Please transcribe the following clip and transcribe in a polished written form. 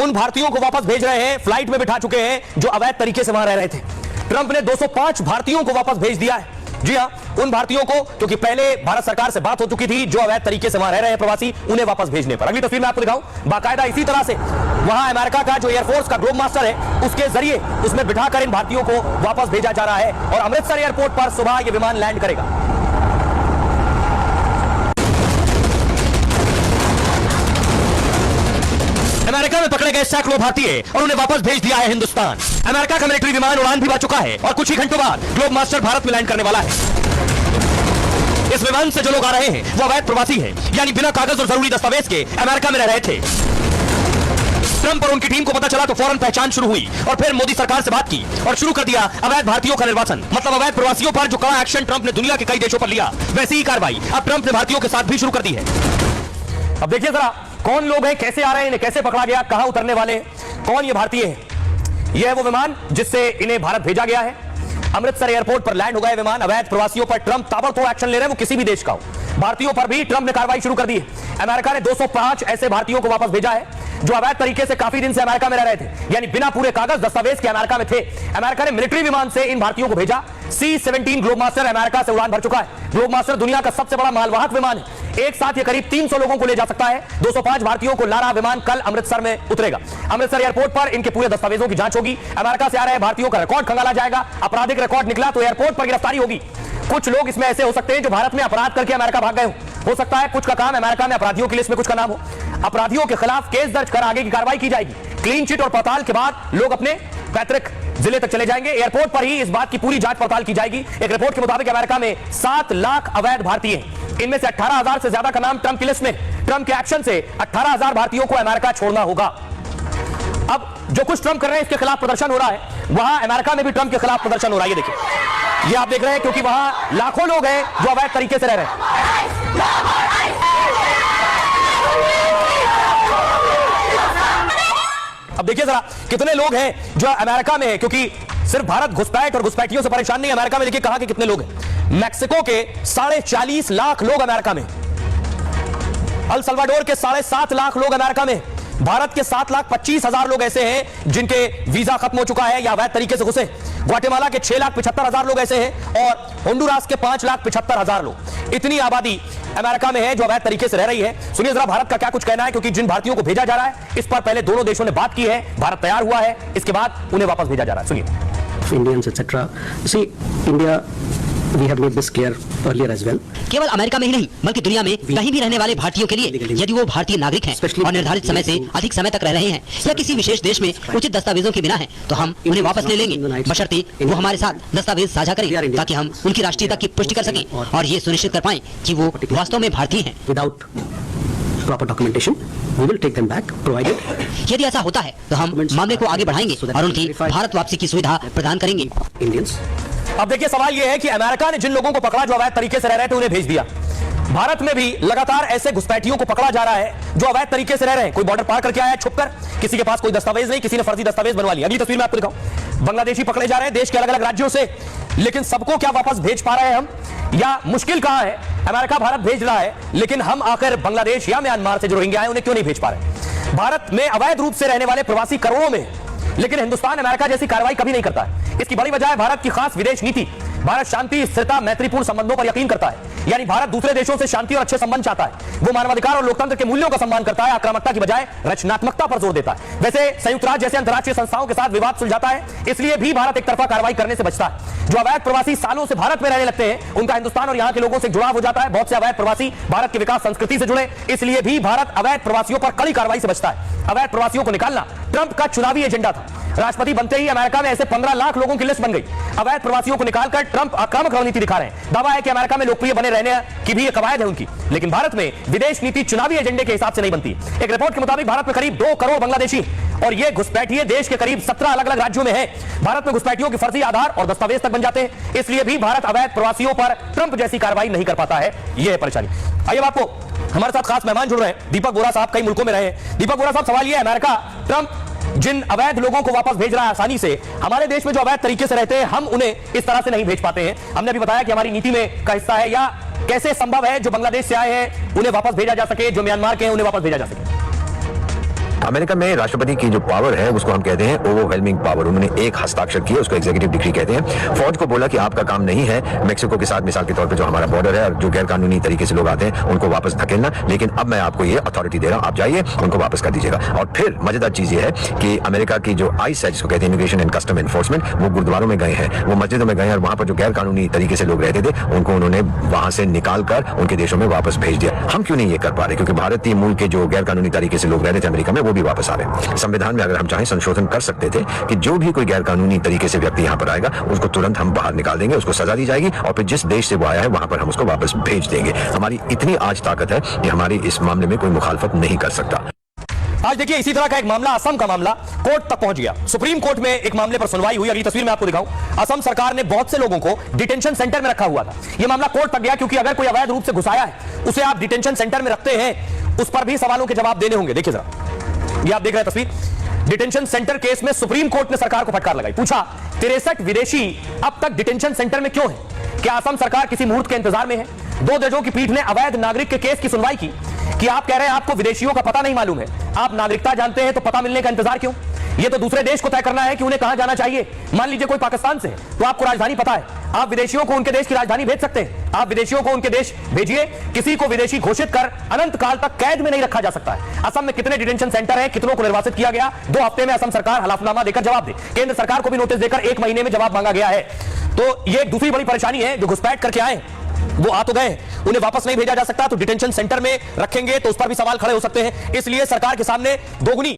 उन भारतीयों को वापस भेज रहे हैं, फ्लाइट में बिठा चुके हैं जो अवैध तरीके से वहां रह रहे थे। ट्रंप ने 205 भारतीयों को वापस भेज दिया है। जी हां, उन भारतीयों को, क्योंकि पहले भारत सरकार से बात हो चुकी थी, जो अवैध तरीके से वहां रह रहे हैं प्रवासी, उन्हें वापस भेजने पर। अगली तस्वीर में आपको दिखाऊं, बाकायदा इसी तरह से वहां अमेरिका का जो एयरफोर्स का ग्लोब मास्टर है, उसके जरिए उसमें बिठाकर इन भारतीयों को वापस भेजा जा रहा है और अमृतसर एयरपोर्ट पर सुबह यह विमान लैंड करेगा। अमेरिका में पकड़े गए सैकड़ों भारतीय और उन्हें वापस भेज दिया है हिंदुस्तान। अमेरिका का मिलिट्री विमान उड़ान भी भर चुका है और कुछ ही घंटों बाद ग्लोब मास्टर भारत में लैंड करने वाला है। इस विमान से जो लोग आ रहे हैं वो अवैध प्रवासी हैं, यानी बिना कागज और जरूरी दस्तावेज के अमेरिका में रह रहे थे। ट्रंप और उनकी टीम को पता चला तो फौरन पहचान शुरू हुई और फिर मोदी सरकार से बात की और शुरू कर दिया अवैध भारतीयों का निर्वासन। मतलब अवैध प्रवासियों पर जो कड़ा एक्शन ट्रंप ने दुनिया के कई देशों पर लिया, वैसी ही कार्रवाई अब ट्रंप ने भारतीयों के साथ भी शुरू कर दी है। अब देखिए जरा कौन लोग हैं, कैसे आ रहे हैं, इन्हें कैसे पकड़ा गया, कहां उतरने वाले हैं, कौन ये भारतीय है। यह है वो विमान जिससे इन्हें भारत भेजा गया है। अमृतसर एयरपोर्ट पर लैंड हो गया विमान। अवैध प्रवासियों पर ट्रंप ताबड़तोड़ एक्शन ले रहे हैं, वो किसी भी देश का हो। भारतीयों पर भी ट्रंप ने कार्रवाई शुरू कर दी है। अमेरिका ने 205 ऐसे भारतीयों को वापस भेजा है जो अवैध तरीके से काफी दिन से अमेरिका में रह रहे थे, यानी बिना पूरे कागज दस्तावेज के अमेरिका में थे। अमेरिका ने मिलिट्री विमान से इन भारतीयों को भेजा। C-17 ग्लोब मास्टर अमेरिका से उड़ान भर चुका है। ग्लोब मास्टर दुनिया का सबसे बड़ा मालवाहक विमान है। एक साथ ये करीब 300 लोगों को ले जा सकता है। 205 भारतीयों को ला रहा विमान कल अमृतसर में उतरेगा। अमृतसर एयरपोर्ट पर इनके पूरे दस्तावेजों की जांच होगी। अमेरिका से आ रहे भारतीयों का रिकॉर्ड खंगाला जाएगा। आपराधिक रिकॉर्ड निकला तो एयरपोर्ट पर गिरफ्तारी होगी। कुछ लोग इसमें ऐसे हो सकते हैं जो भारत में अपराध करके अमेरिका भाग गए हो सकता है कुछ का काम अमेरिका में अपराधियों की लिस्ट में कुछ का नाम हो। अपराधियों के खिलाफ केस दर्ज कर आगे की कार्रवाई की जाएगी। क्लीन चिट और पड़ताल के बाद लोग अपने पैतृक जिले तक चले जाएंगे। एयरपोर्ट पर ही इस बात की पूरी जांच पड़ताल की जाएगी। एक रिपोर्ट के मुताबिक अमेरिका में 7 लाख अवैध भारतीय हैं। इनमें से 18,000 से ज्यादा का नाम ट्रंप की लिस्ट में। ट्रंप के एक्शन से 18,000 भारतीयों को अमेरिका छोड़ना होगा। अब जो कुछ ट्रंप कर रहे हैं इसके खिलाफ प्रदर्शन हो रहा है, वहां अमेरिका में भी ट्रंप के खिलाफ प्रदर्शन हो रहा है। ये देखिए, ये आप देख रहे हैं, क्योंकि वहां लाखों लोग हैं जो अवैध तरीके से रह रहे हैं। अब देखिए जरा कितने लोग हैं जो अमेरिका में है, क्योंकि सिर्फ भारत घुसपैठ और घुसपैठियों से परेशान नहीं। अमेरिका में देखिए कहां के कितने लोग हैं। मैक्सिको के 40.5 लाख लोग अमेरिका में, अल सल्वाडोर के 7.5 लाख लोग अमेरिका में, भारत के 7,25,000 लोग ऐसे हैं जिनके वीजा खत्म हो चुका है या अवैध तरीके से घुसे। ग्वाटेमाला के 6,75,000 लोग ऐसे हैं और होंडुरास के 5,75,000 लोग। इतनी आबादी अमेरिका में है जो अवैध तरीके से रह रही है। सुनिए जरा भारत का क्या कुछ कहना है, क्योंकि जिन भारतीयों को भेजा जा रहा है इस पर पहले दोनों देशों ने बात की है, भारत तैयार हुआ है, इसके बाद उन्हें वापस भेजा जा रहा है। सुनिए। Indians etc. See, India, we have made this clear earlier as well. केवल अमेरिका में ही नहीं बल्कि दुनिया में कहीं भी रहने वाले भारतीयों के लिए, यदि वो भारतीय नागरिक हैं और निर्धारित समय से अधिक समय तक रह रहे हैं या किसी विशेष देश में उचित दस्तावेजों के बिना हैं, तो हम उन्हें वापस ले लेंगे, बशर्ते वो हमारे साथ दस्तावेज साझा करें ताकि हम उनकी राष्ट्रीयता की पुष्टि कर सकें और ये सुनिश्चित कर पाएं कि वो वास्तव में भारतीय हैं। Without proper documentation, we will take them back, provided यदि ऐसा होता है तो हम मामले को आगे बढ़ाएंगे और उनकी भारत वापसी की सुविधा प्रदान करेंगे। Indians. अब देखिए सवाल यह है कि अमेरिका ने जिन लोगों को पकड़ा जो अवैध तरीके से रह रहे थे उन्हें भेज दिया। भारत में भी लगातार ऐसे घुसपैठियों को पकड़ा जा रहा है जो अवैध तरीके से रह रहे हैं। कोई बॉर्डर पार करके आया छुपकर, किसी के पास कोई दस्तावेज नहीं, किसी ने फर्जी दस्तावेज बनवा लिया। अगली तस्वीर में आपको दिखाऊं, बांग्लादेशी पकड़े जा रहे हैं देश के अलग अलग राज्यों से, लेकिन सबको क्या वापस भेज पा रहे हैं हम, या मुश्किल कहां है। अमेरिका भारत भेज रहा है, लेकिन हम आकर बांग्लादेश या म्यांमार से जो रोहिंग्या है उन्हें क्यों नहीं भेज पा रहे। भारत में अवैध रूप से रहने वाले प्रवासी करोड़ों में, लेकिन हिंदुस्तान अमेरिका जैसी कार्रवाई कभी नहीं करता है। इसकी बड़ी वजह है भारत की खास विदेश नीति। भारत शांति, स्थिरता, मैत्रीपूर्ण संबंधों पर यकीन करता है, यानी भारत दूसरे देशों से शांति और अच्छे संबंध चाहता है। वो मानवाधिकार और लोकतंत्र के मूल्यों का सम्मान करता है, आक्रामकता की बजाय रचनात्मकता पर जोर देता है। वैसे संयुक्त राज्य जैसे अंतर्राष्ट्रीय संस्थाओं के साथ विवाद सुलझाता है, इसलिए भी भारत एक तरफा कार्रवाई करने से बचता है। जो अवैध प्रवासी सालों से भारत में रहने लगते हैं उनका हिंदुस्तान और यहाँ के लोगों से जुड़ाव हो जाता है। बहुत से अवैध प्रवासी भारत की विकास संस्कृति से जुड़े, इसलिए भी भारत अवैध प्रवासियों पर कड़ी कार्रवाई से बचता है। अवैध प्रवासियों को निकालना ट्रंप का चुनावी एजेंडा था। राष्ट्रपति बनते ही अमेरिका में ऐसे 15 लाख लोगों की लिस्ट बन गई। अवैध प्रवासियों को निकालकर ट्रंप आक्रामक रणनीति दिखा रहे हैं। दावा है कि अमेरिका में लोकप्रिय बने रहने की भी कवायद है उनकी, लेकिन भारत में विदेश नीति चुनावी एजेंडे के हिसाब से नहीं बनती। एक रिपोर्ट के मुताबिक भारत में करीब 2 करोड़ बांग्लादेशी और ये घुसपैठिए देश के करीब 17 अलग अलग राज्यों में है। भारत में घुसपैठियों के फर्जी आधार और दस्तावेज तक बन जाते हैं, इसलिए भी भारत अवैध प्रवासियों पर ट्रंप जैसी कार्रवाई नहीं कर पाता है। यह है परेशानी। आइए आपको हमारे साथ खास मेहमान जुड़ रहे हैं, दीपक बोरा साहब कई मुल्कों में रहे हैं। दीपक बोरा साहब, सवाल यह है, अमेरिका ट्रंप जिन अवैध लोगों को वापस भेज रहा है आसानी से, हमारे देश में जो अवैध तरीके से रहते हैं हम उन्हें इस तरह से नहीं भेज पाते हैं। हमने अभी बताया कि हमारी नीति में का हिस्सा है, या कैसे संभव है जो बांग्लादेश से आए हैं उन्हें वापस भेजा जा सके, जो म्यांमार के हैं उन्हें वापस भेजा जा सके। अमेरिका में राष्ट्रपति की जो पावर है उसको हम कहते हैं ओवरवेलमिंग पावर। उन्होंने एक हस्ताक्षर किया, उसको एग्जीक्यूटिव डिक्री कहते हैं। फौज को बोला कि आपका काम नहीं है मेक्सिको के साथ मिसाल के तौर पे जो हमारा बॉर्डर है और जो गैर कानूनी तरीके से लोग आते हैं उनको वापस धकेलना, लेकिन अब मैं आपको ये अथॉरिटी दे रहा हूं, आप जाइए उनको वापस कर दीजिएगा। और फिर मजेदार चीज ये है कि अमेरिका की जो आईस है जिसको कहते हैं इमिग्रेशन एंड कस्टम एनफोर्समेंट, वो गुरुद्वारों में गए हैं, वो मस्जिदों में गए हैं और वहां पर जो गैर कानूनी तरीके से लोग रहते थे उनको उन्होंने वहां से निकाल कर उनके देशों में वापस भेज दिया। हम क्यों नहीं ये कर पा रहे? क्योंकि भारतीय मूल के जो गैर कानूनी तरीके से लोग रह रहे थे अमेरिका में वो भी वापस आ रहे। संविधान में अगर हम चाहें संशोधन कर सकते थे कि जो भी कोई गैर कानूनी तरीके से व्यक्ति यहाँ पर आएगा उसको तुरंत हम बाहर निकाल देंगे, उसको सजा दी जाएगी और फिर जिस देश से वो आया है वहां पर हम उसको वापस भेज देंगे। हमारी इतनी आज ताकत है कि हमारी इस मामले में कोई मुखालफत नहीं कर सकता। आज देखिए इसी तरह का एक मामला, असम का मामला कोर्ट तक पहुंच गया। सुप्रीम कोर्ट में एक मामले पर सुनवाई हुई। अगली तस्वीर में आपको दिखाऊं, असम सरकार ने बहुत से लोगों को डिटेंशन सेंटर में रखा हुआ था। यह मामला कोर्ट तक गया क्योंकि अगर कोई अवैध रूप से घुसाया है उसे आप डिटेंशन सेंटर में रखते हैं, उस पर भी सवालों के जवाब देने होंगे। देखिए जरा, ये आप देख रहे हैं तस्वीर। डिटेंशन सेंटर केस में सुप्रीम कोर्ट ने सरकार को फटकार लगाई। पूछा 63 विदेशी अब तक डिटेंशन सेंटर में क्यों है? क्या असम सरकार किसी मुहूर्त के इंतजार में है? 2 जजों की पीठ ने अवैध नागरिक के केस की सुनवाई की कि आप कह रहे हैं आपको विदेशियों का पता नहीं मालूम है, आप नागरिकता जानते हैं तो पता मिलने का इंतजार क्यों? ये तो दूसरे देश को तय करना है कि उन्हें कहां जाना चाहिए। मान लीजिए कोई पाकिस्तान से है तो आपको राजधानी पता है, आप विदेशियों को उनके देश की राजधानी भेज सकते हैं। आप विदेशियों को उनके देश भेजिए, किसी को विदेशी घोषित कर अनंत काल तक कैद में नहीं रखा जा सकता है। असम में कितने डिटेंशन सेंटर हैं, कितनों को निर्वासित किया गया? 2 हफ्ते में असम सरकार हलफनामा देकर जवाब दे। केंद्र सरकार को भी नोटिस देकर 1 महीने में जवाब मांगा गया है। तो ये एक दूसरी बड़ी परेशानी है। जो घुसपैठ करके आए वो आ तो गए, उन्हें वापस नहीं भेजा जा सकता, तो डिटेंशन सेंटर में रखेंगे तो उस पर भी सवाल खड़े हो सकते हैं। इसलिए सरकार के सामने दोगुनी